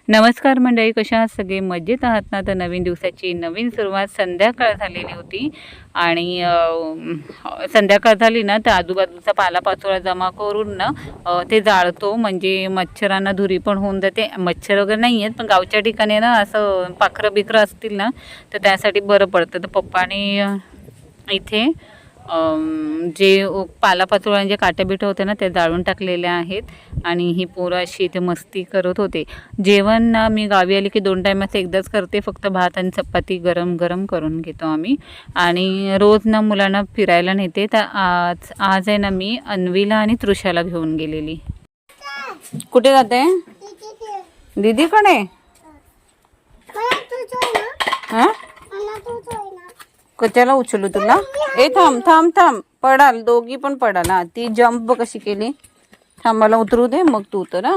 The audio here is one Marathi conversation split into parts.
नमस्कार मंडळी, कशा आहात सगळे? मजेत आहात ना? तर नवीन दिवसाची नवीन सुरुवात संध्याकाळ झालेली होती आणि संध्याकाळ झाली ना तर आजूबाजूचा पालापाचोळा जमा करून ना ते जाळतो, म्हणजे मच्छरांना धुरी पण होऊन जाते. मच्छर वगैरे नाही आहेत, पण गावच्या ठिकाणी ना असं पाखरं बिखरं असतील ना तर त्यासाठी बरं पडतं. तर पप्पाने इथे जे पालापाचोळ्यांचे जे काटेबिटं होते ना ते जाळून टाकलेले आहेत आणि ही पोरं अशी इथे मस्ती करत होते. जेवण ना मी गावी आली की 2 टायमाचं एकदाच करते, फक्त भात आणि चपाती गरम गरम करून घेतो आम्ही. आणि रोज ना मुलांना फिरायला नेते. तर आज आहे ना मी अन्वीला आणि तृषाला घेऊन गेलेली. कुठे जाते? दीदीकडे. हां, कशाला उचलू तुला? ए थांब थांब थांब, पडाल, दोघी पण पडाल. हा, ती जंप कशी केली. थांब, मला उतरू दे मग तू उतर. हा,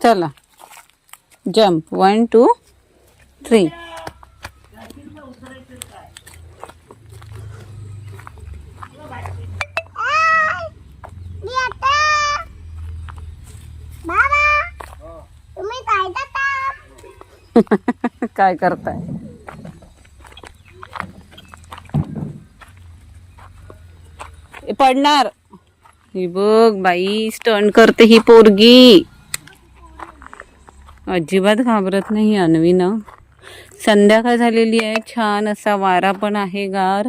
चला जंप. 1 2 3. काय करताय? पडणार. ही बघ बाई, स्टंट करते ही पोरगी. अजिबात घाबरत नाही अन्वी ना. संध्याकाळ झालेली आहे, छान असा वारा पण आहे, गार.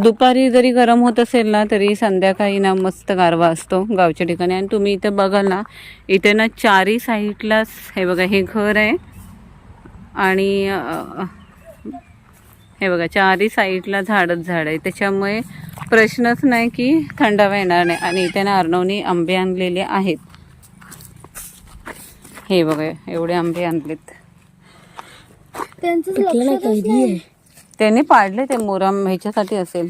दुपारी जरी गरम होत असेल ना तरी संध्याकाळी ना मस्त गारवा असतो गावच्या ठिकाणी. आणि तुम्ही इथं बघाल ना, इथे ना चारी साईडलाच हे बघा, हे घर आहे आणि हे बघा चारी साईडला झाडच झाड आहे, त्याच्यामुळे प्रश्नच नाही की थंडावा येणार नाही. आणि इथे ना अर्णवनी आंबे आणलेले आहेत. हे बघा एवढे आंबे आणलेत. त्यांनी पाडले, ते मोराम ह्याच्यासाठी असेल,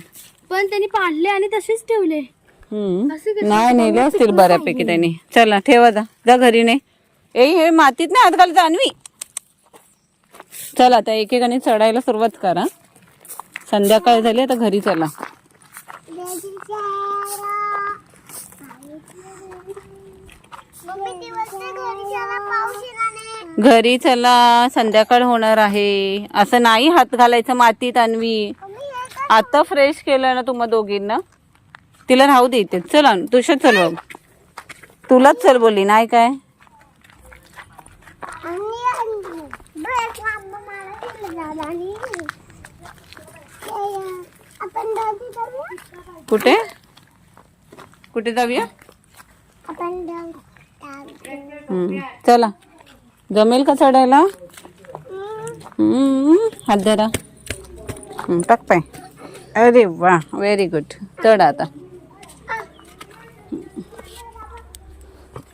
पण त्यांनी पाडले आणि तसेच ठेवले. नाही नेले असतील बऱ्यापैकी त्यांनी. चला ठेवा, जा घरी. ने हे मातीत नाही हात घाल, अन्वी. चला आता एकेकाने चढायला सुरुवात करा. संध्याकाळ झाली, आता घरी चला. घरी चला, संध्याकाळ होणार आहे. असं नाही हात घालायचं मातीत अन्वी. आता फ्रेश केलं ना तुम्हा दोघींना, तिला राहू दे इथे. चला तुझ्या, चल तुलाच चल बोलली नाही काय. कुठे कुठे जाऊया? चला, जमेल का चढायला? हात धरा, टाक पाय. अरे वा, व्हेरी गुड. चढ आता.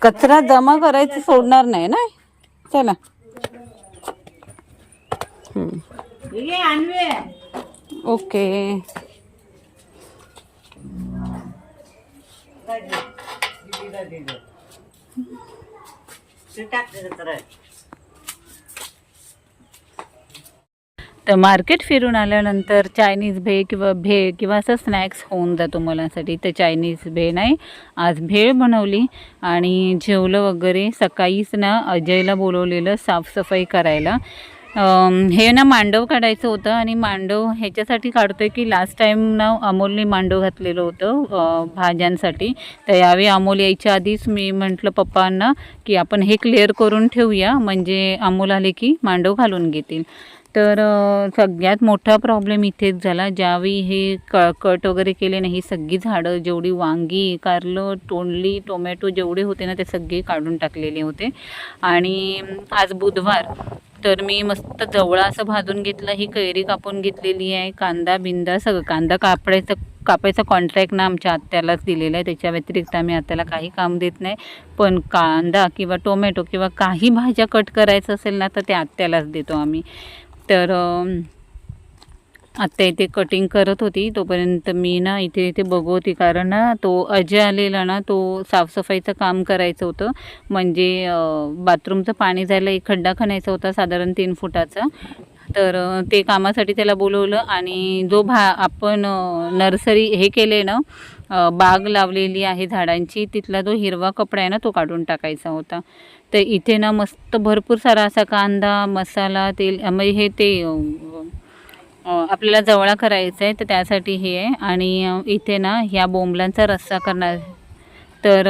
कचरा जमा करायचं सोडणार नाही ना. चला. ओके. तर मार्केट फिरून आल्यानंतर चायनीज भेळ किंवा असं स्नॅक्स होऊन जातो मुलांसाठी. तर चायनीज भेळ नाही, आज भेळ बनवली आणि जेवलं वगैरे. सकाळीच ना अजयला बोलवलेलं साफसफाई करायला. हे ना मांडव काढायचं होतं आणि मांडव ह्याच्यासाठी काढतोय की लास्ट टाईम ना अमोलने मांडव घातलेलं होतं भाज्यांसाठी. तर यावेळी अमोल यायच्या आधीच मी म्हटलं पप्पांना की आपण हे क्लिअर करून ठेवूया, म्हणजे अमोल आले की मांडव घालून घेतील. तर सगळ्यात मोठा प्रॉब्लेम इथेच झाला. ज्यावेळी हे कट वगैरे केले ना, ही सगळी झाडं, जेवढी वांगी, कारलं, तोंडली, टोमॅटो जेवढे होते ना ते सगळे काढून टाकलेले होते. आणि आज बुधवार, तर मी मस्त जवळा असं भाजून घेतलं. ही कैरी कापून घेतलेली आहे, कांदा बिंदा सगळं. कांदा कापायचा कॉन्ट्रॅक्ट ना आमच्या आत्यालाच दिलेला आहे, त्याच्या व्यतिरिक्त आम्ही आत्याला काही काम देत नाही. पण कांदा किंवा टोमॅटो किंवा काही भाज्या कट करायचं असेल ना तर ते आत्यालाच देतो आम्ही. तर आत्या इथे कटिंग करत होती, तोपर्यंत मी ना इथे बघत होती. कारण ना तो अजय आलेला ना, तो साफसफाईचं काम करायचं होतं. म्हणजे बाथरूमचं पाणी जायला एक खड्डा खणायचा होता साधारण 3 फुटाचा. तर ते कामासाठी त्याला बोलवलं. आणि जो आपण नर्सरी हे केले ना, बाग लावलेली आहे झाडांची, तिथला जो हिरवा कपडा आहे ना तो काढून टाकायचा होता. तर इथे ना मस्त भरपूर सारा असा कांदा मसाला तेल म्हणजे हे ते आपल्याला जवळा करायचा आहे, तर त्यासाठी हे आहे. आणि इथे ना ह्या बोंबलांचा रस्सा करणार. तर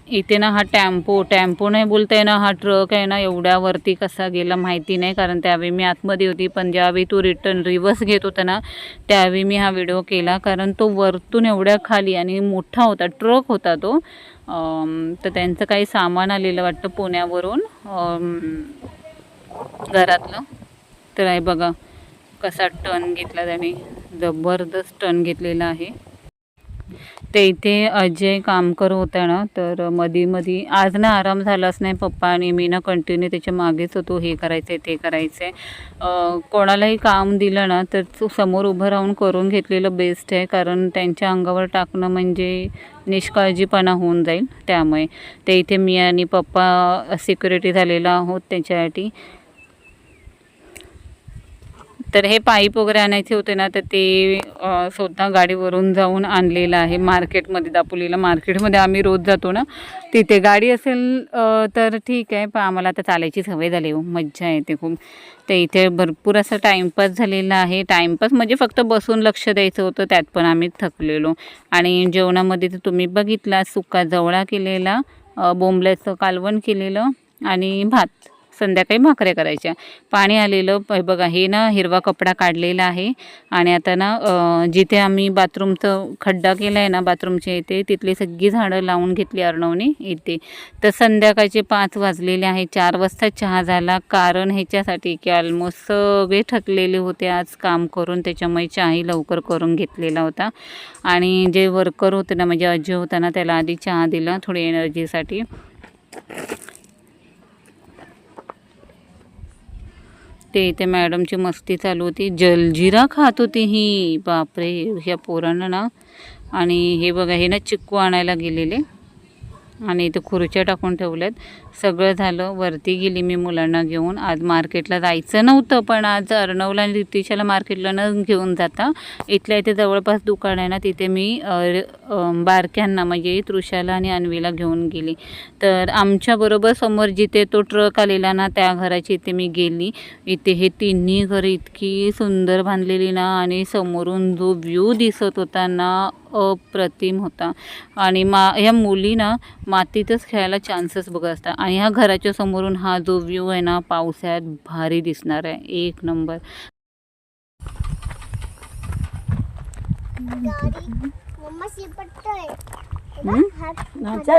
इथे ना हा टेम्पो नाही बोलता ना, हा ट्रक आहे ना एवढ्यावरती कसा गेला माहिती नाही, कारण त्यावेळी मी आतमध्ये होती. पण ज्यावेळी तो रिवर्स घेत होता ना त्यावेळी मी हा व्हिडिओ केला, कारण तो वरतून एवढ्या खाली आणि मोठा होता, ट्रक होता तो. तर त्यांचं काही सामान आलेलं वाटतं पुण्यावरून घरातलं. तर आहे बघा कसा टर्न घेतला त्याने, जबरदस्त टर्न घेतलेला आहे. ते इथे अजय कामकर होता ना, तर मध्ये आज ना आराम झालाच नाही पप्पा आणि मी ना कंटिन्यू त्याच्या मागेच होतो, हे करायचं आहे ते करायचं आहे. कोणालाही काम दिलं ना तर तो समोर उभं राहून करून घेतलेलं बेस्ट आहे, कारण त्यांच्या अंगावर टाकणं म्हणजे निष्काळजीपणा होऊन जाईल. त्यामुळे ते इथे मी आणि पप्पा सिक्युरिटी झालेला आहोत त्याच्यासाठी. तर हे पाईप वगैरे आणायचे होते ना, तर ते स्वतः गाडीवरून जाऊन आणलेलं आहे मार्केटमध्ये. दापोलीला मार्केटमध्ये आम्ही रोज जातो ना, तिथे गाडी असेल तर ठीक आहे, पण आम्हाला आता चालायची सवय झाली हो, मज्जा येते खूप. तर इथे भरपूर असा टाईमपास झालेला आहे. टाईमपास म्हणजे फक्त बसून लक्ष द्यायचं होतं, त्यात पण आम्ही थकलेलो. आणि जेवणामध्ये तर तुम्ही बघितला, सुका जवळा केलेला, बोंबल्याचं कालवण केलेलं आणि भात. संध्याकाळी भाकऱ्या करायच्या. पाणी आलेलं बघा, हे ना हिरवा कपडा काढलेला आहे. आणि आता ना जिथे आम्ही बाथरूमचं खड्डा केला आहे ना बाथरूमच्या इथे, तिथली सगळी झाडं लावून घेतली अर्णवने इथे. तर संध्याकाळचे 5 वाजलेले आहे. 4 वाजता चहा झाला, कारण ह्याच्यासाठी की ऑलमोस्ट सगळे थकलेले होते आज काम करून, त्याच्यामुळे चहाही लवकर करून घेतलेला होता. आणि जे वर्कर होते ना, म्हणजे अजय होता ना, त्याला आधी चहा दिला थोडी एनर्जीसाठी. ते इथे मॅडमची मस्ती चालू होती, जलजिरा खात होती ही, बापरे ह्या पोरांना ना. आणि हे बघा, हे ना चिक्कू आणायला गेलेले आणि इथे खुर्च्या टाकून ठेवल्यात. सगळं झालं, वरती गेली मी मुलांना घेऊन. आज मार्केटला जायचं नव्हतं, पण आज अर्णवला आणि रितिशाला मार्केटला न घेऊन जाता इथल्या इथे जवळपास दुकान आहे ना, तिथे मी बारक्यांना म्हणजे तृषाला आणि अन्वीला घेऊन गेली. तर आमच्याबरोबर समोर जिथे तो ट्रक आलेला ना त्या घराची इथे मी गेली. इथे हे तिन्ही घरं इतकी सुंदर बांधलेली ना, आणि समोरून जो व्ह्यू दिसत होता ना अप्रतिम होता. आणि ह्या मुली ना मातीतच खेळायला चान्सेस बघत असतात. आणि ह्या घराच्या समोरून हा जो व्ह्यू आहे ना पावसाळ्यात भारी दिसणार आहे, एक नंबर.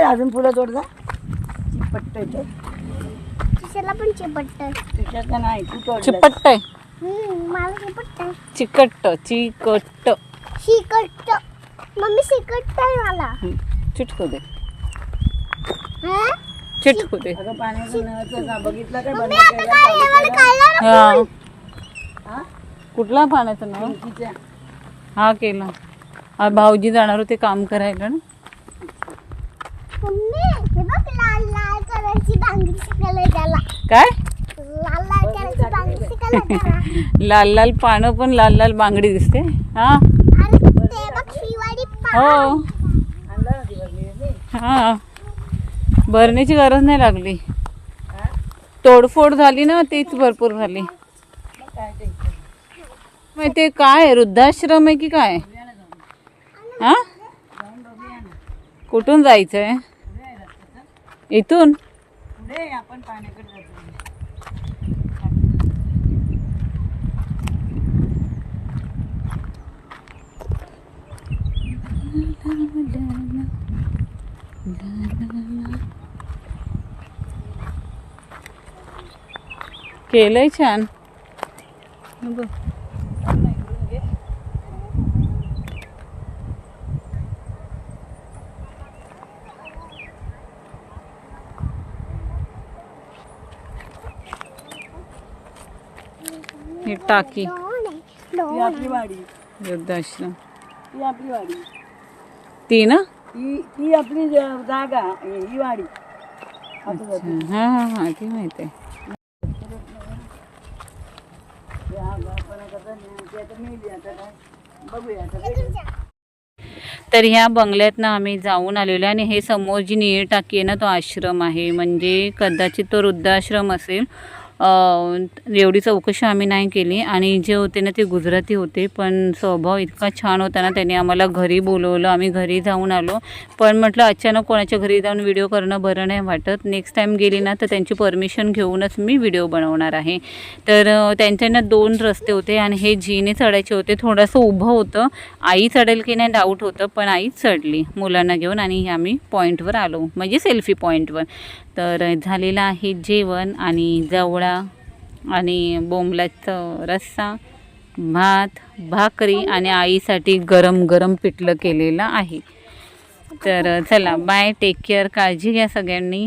अजून पुढे तोड जा. चिपट्ट नाही, तू तोड. चिपट्ट आहे, चिकट्ट मम्मी शिकट आहे मला. चिटकू दे, चिटकू दे. अगं पाण्याचं नळाचं बघितलं काय बंद हा कुठला पाण्याचा नळ? हा केला. हा भाऊजी जाणार होते काम करायला ना. मम्मी हे बघ, लाल लाल कलरची बांगडी शिकवलंय त्याला. काय लाल लाल कलरची बांगडी शिकवलंय त्याला. लाल लाल पानं पण लाल लाल बांगडी दिसते. हा अरे ते बघ शिवाडी हो, हा भरण्याची गरज नाही लागली. तोडफोड झाली ना तीच भरपूर झाली. माहिती काय आहे, वृद्धाश्रम आहे की काय? हा कुठून जायचंय? इथून आपण पाण्याकडे जातो. केलंय छान. ही टाकी ही आपली वाडी, वृद्धाश्रम, ही आपली वाडी, ती ना, ती आपली जागा, ही वाडी. हा हा हा ती माहिती आहे. तर ह्या बंगल्यातनं आम्ही जाऊन आलेलो आहे आणि हे समोर जी निळी टाकी आहे ना तो आश्रम आहे, म्हणजे कदाचित तो वृद्धाश्रम असेल. एवढी चौकशी आम्ही नाही केली. आणि जे होते ना ते गुजराती होते, पण स्वभाव इतका छान होता ना, त्यांनी आम्हाला घरी बोलवलं. आम्ही घरी जाऊन आलो. पण म्हटलं अचानक कोणाच्या घरी जाऊन व्हिडिओ करणं बरं नाही वाटत. नेक्स्ट टाईम गेली ना तर त्यांची परमिशन घेऊनच मी व्हिडिओ बनवणार आहे. तर त्यांच्याना 2 रस्ते होते आणि हे जीने चढायचे होते. थोडंसं उभं होतं, आई चढेल की नाही डाऊट होतं, पण आईच चढली मुलांना घेऊन आणि आम्ही पॉईंटवर आलो, म्हणजे सेल्फी पॉईंटवर. तर झालेलं आहे जेवण आणि जवळा आणि बोंबलाचं रस्सा, भात, भाकरी आणि आईसाठी गरम गरम पिठलं केलेलं आहे. तर चला बाय, टेक केअर, काळजी घ्या सगळ्यांनी.